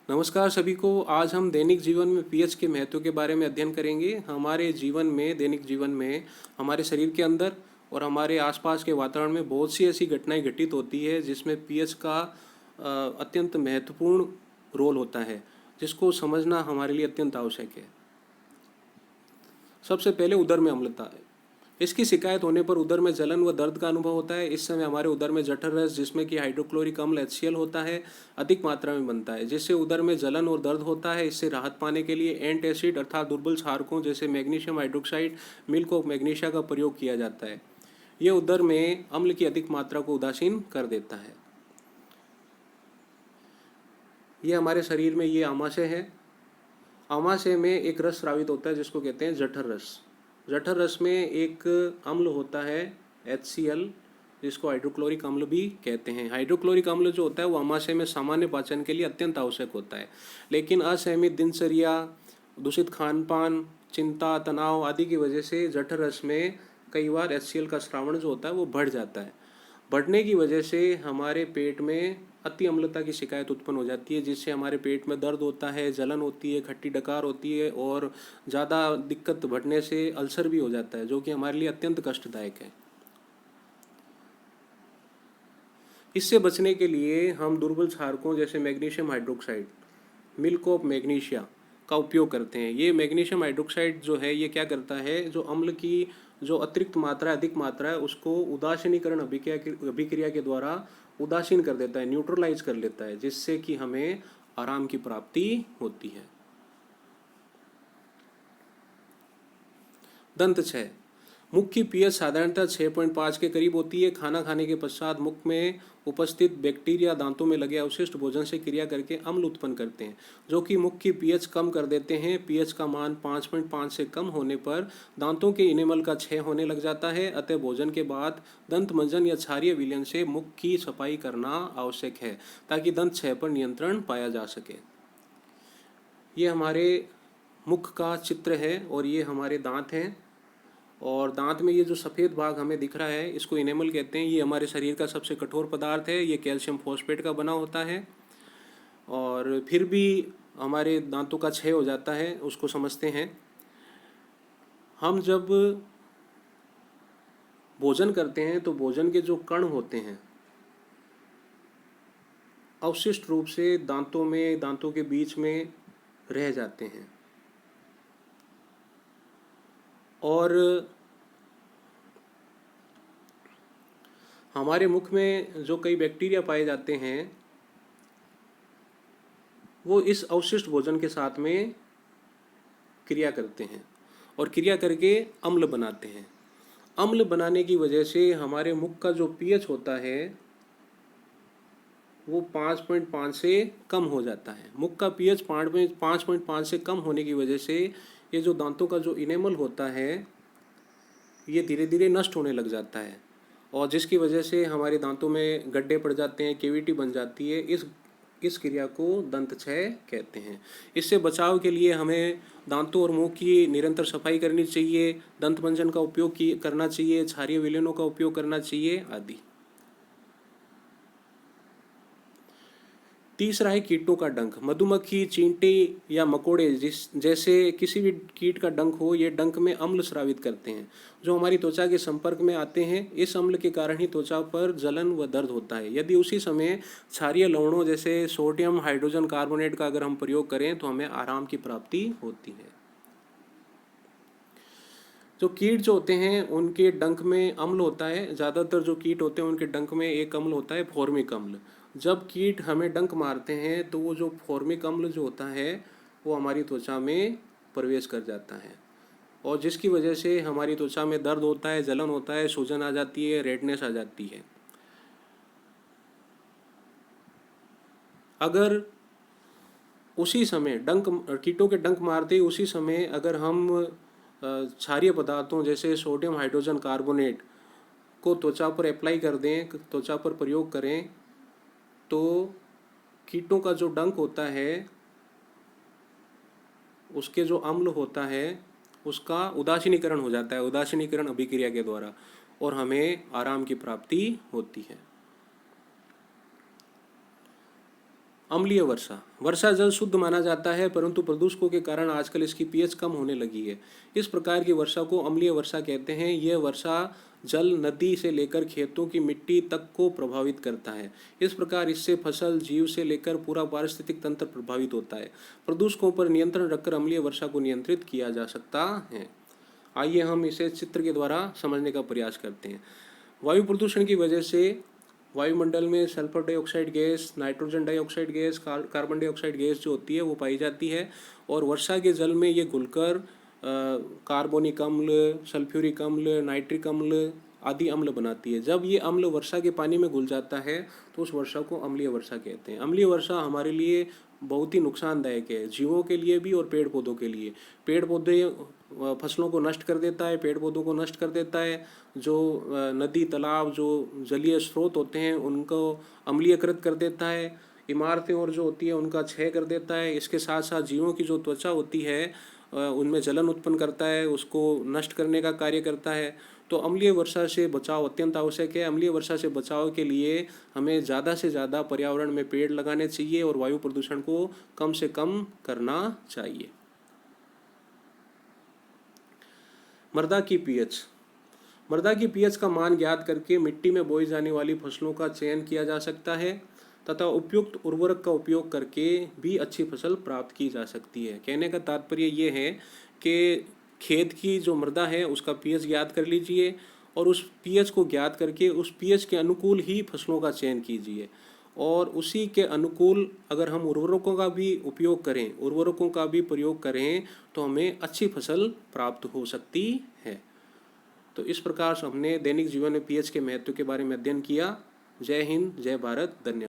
नमस्कार सभी को। आज हम दैनिक जीवन में पीएच के महत्व के बारे में अध्ययन करेंगे। हमारे जीवन में, दैनिक जीवन में हमारे शरीर के अंदर और हमारे आसपास के वातावरण में बहुत सी ऐसी घटनाएं घटित होती है जिसमें पीएच का अत्यंत महत्वपूर्ण रोल होता है, जिसको समझना हमारे लिए अत्यंत आवश्यक है। सबसे पहले उदर में अम्लता है। इसकी शिकायत होने पर उदर में जलन व दर्द का अनुभव होता है। इस समय हमारे उदर में जठर रस, जिसमें कि हाइड्रोक्लोरिक अम्ल HCl होता है, अधिक मात्रा में बनता है, जिससे उदर में जलन और दर्द होता है। इससे राहत पाने के लिए एंटासिड अर्थात दुर्बल क्षारकों जैसे magnesium hydroxide, milk of magnesia का प्रयोग किया जाता है। यह उदर में अम्ल की अधिक मात्रा को उदासीन कर देता है। यह हमारे शरीर में ये आमाशय है। आमाशय में एक रस स्रावित होता है जिसको कहते हैं जठर रस। जठर रस में एक अम्ल होता है HCl, जिसको हाइड्रोक्लोरिक अम्ल भी कहते हैं। हाइड्रोक्लोरिक अम्ल जो होता है वो आमाशय में सामान्य पाचन के लिए अत्यंत आवश्यक होता है, लेकिन असहमित दिनचर्या, दूषित खान पान, चिंता, तनाव आदि की वजह से जठर रस में कई बार HCl का स्रावण जो होता है वो बढ़ जाता है। बढ़ने की वजह से हमारे पेट में अति अम्लता की शिकायत उत्पन्न हो जाती है, जिससे हमारे पेट में दर्द होता है, जलन होती है, खट्टी डकार होती है और ज़्यादा दिक्कत बढ़ने से अल्सर भी हो जाता है, जो कि हमारे लिए अत्यंत कष्टदायक है। इससे बचने के लिए हम दुर्बल क्षारकों जैसे magnesium hydroxide, milk of magnesia का उपयोग करते हैं। ये मैग्नीशियम हाइड्रोक्साइड जो है ये क्या करता है, जो अम्ल की जो अतिरिक्त मात्रा है, अधिक मात्रा है, उसको उदासीनीकरण अभिक्रिया के द्वारा उदासीन कर देता है, न्यूट्रलाइज कर लेता है, जिससे कि हमें आराम की प्राप्ति होती है। दंत क्षय। मुख की पीएच साधारणतः 6.5 के करीब होती है। खाना खाने के पश्चात मुख में उपस्थित बैक्टीरिया दांतों में लगे अवशिष्ट भोजन से क्रिया करके अम्ल उत्पन्न करते हैं, जो कि मुख की पीएच कम कर देते हैं। पीएच का मान 5.5 से कम होने पर दांतों के इनेमल का क्षय होने लग जाता है। अतः भोजन के बाद दंत मंजन या क्षारीय विलयन से मुख की सफाई करना आवश्यक है, ताकि दंत क्षय पर नियंत्रण पाया जा सके। ये हमारे मुख का चित्र है और ये हमारे दांत हैं। और दांत में ये जो सफ़ेद भाग हमें दिख रहा है, इसको इनेमल कहते हैं। ये हमारे शरीर का सबसे कठोर पदार्थ है। ये कैल्शियम फॉस्फेट का बना होता है, और फिर भी हमारे दांतों का क्षय हो जाता है, उसको समझते हैं। हम जब भोजन करते हैं तो भोजन के जो कण होते हैं अवशिष्ट रूप से दांतों के बीच में रह जाते हैं, और हमारे मुख में जो कई बैक्टीरिया पाए जाते हैं वो इस अवशिष्ट भोजन के साथ में क्रिया करते हैं और क्रिया करके अम्ल बनाते हैं। अम्ल बनाने की वजह से हमारे मुख का जो पीएच होता है वो 5.5 से कम हो जाता है। मुख का पीएच 5.5 से कम होने की वजह से ये जो दांतों का जो इनेमल होता है ये धीरे धीरे नष्ट होने लग जाता है, और जिसकी वजह से हमारे दांतों में गड्ढे पड़ जाते हैं, केविटी बन जाती है। इस क्रिया को दंत क्षय कहते हैं। इससे बचाव के लिए हमें दांतों और मुंह की निरंतर सफाई करनी चाहिए, दंत मंजन का उपयोग करना चाहिए, क्षारीय विलयनों का उपयोग करना चाहिए आदि। तीसरा है कीटों का डंक। मधुमक्खी, चींटी या मकोड़े जैसे किसी भी कीट का डंक हो, ये डंक में अम्ल स्रावित करते हैं जो हमारी त्वचा के संपर्क में आते हैं। इस अम्ल के कारण ही त्वचा पर जलन व दर्द होता है। यदि उसी समय क्षारीय लवणों जैसे सोडियम हाइड्रोजन कार्बोनेट का अगर हम प्रयोग करें तो हमें आराम की प्राप्ति होती है। जो कीट जो होते हैं उनके डंक में अम्ल होता है। ज़्यादातर जो कीट होते हैं उनके डंक में एक अम्ल होता है, फॉर्मिक अम्ल। जब कीट हमें डंक मारते हैं तो वो जो फॉर्मिक अम्ल जो होता है वो हमारी त्वचा में प्रवेश कर जाता है, और जिसकी वजह से हमारी त्वचा में दर्द होता है, जलन होता है, सूजन आ जाती है, रेडनेस आ जाती है। अगर उसी समय कीटों के डंक मारते ही उसी समय अगर हम क्षारीय पदार्थों जैसे सोडियम हाइड्रोजन कार्बोनेट को त्वचा पर अप्लाई कर दें, त्वचा पर प्रयोग करें, तो कीटों का जो डंक होता है उसके जो अम्ल होता है उसका उदासीनीकरण हो जाता है, उदासीनीकरण अभिक्रिया के द्वारा, और हमें आराम की प्राप्ति होती है। अम्लीय वर्षा। वर्षा जल शुद्ध माना जाता है, परंतु प्रदूषकों के कारण आजकल इसकी पीएच कम होने लगी है। इस प्रकार की वर्षा को अम्लीय वर्षा कहते हैं। यह वर्षा जल नदी से लेकर खेतों की मिट्टी तक को प्रभावित करता है। इस प्रकार इससे फसल, जीव से लेकर पूरा पारिस्थितिक तंत्र प्रभावित होता है। प्रदूषकों पर नियंत्रण रखकर अम्लीय वर्षा को नियंत्रित किया जा सकता है। आइए हम इसे चित्र के द्वारा समझने का प्रयास करते हैं। वायु प्रदूषण की वजह से वायुमंडल में sulphur dioxide gas, nitrogen dioxide gas, carbon dioxide gas जो होती है वो पाई जाती है, और वर्षा के जल में ये घुलकर कार्बोनिक अम्ल, सल्फ्यूरिक अम्ल, नाइट्रिक अम्ल आदि अम्ल बनाती है। जब ये अम्ल वर्षा के पानी में घुल जाता है तो उस वर्षा को अम्लीय वर्षा कहते हैं। अम्लीय वर्षा हमारे लिए बहुत ही नुकसानदायक है, जीवों के लिए भी और पेड़ पौधों के लिए। पेड़ पौधे फसलों को नष्ट कर देता है, पेड़ पौधों को नष्ट कर देता है। जो नदी, तालाब, जो जलीय स्रोत होते हैं उनको अम्लीयकृत कर देता है। इमारतें और जो होती है उनका क्षय कर देता है। इसके साथ साथ जीवों की जो त्वचा होती है उनमें जलन उत्पन्न करता है, उसको नष्ट करने का कार्य करता है। तो अम्लीय वर्षा से बचाव अत्यंत आवश्यक है। अम्लीय वर्षा से बचाव के लिए हमें ज़्यादा से ज़्यादा पर्यावरण में पेड़ लगाने चाहिए और वायु प्रदूषण को कम से कम करना चाहिए। मृदा की पीएच। मृदा की पीएच का मान ज्ञात करके मिट्टी में बोई जाने वाली फसलों का चयन किया जा सकता है तथा उपयुक्त उर्वरक का उपयोग करके भी अच्छी फसल प्राप्त की जा सकती है। कहने का तात्पर्य ये है कि खेत की जो मृदा है उसका पीएच ज्ञात कर लीजिए और उस पीएच को ज्ञात करके उस पीएच के अनुकूल ही फसलों का चयन कीजिए, और उसी के अनुकूल अगर हम उर्वरकों का भी उपयोग करें, उर्वरकों का भी प्रयोग करें तो हमें अच्छी फसल प्राप्त हो सकती है। तो इस प्रकार से हमने दैनिक जीवन में पीएच के महत्व के बारे में अध्ययन किया। जय हिंद, जय भारत, धन्यवाद।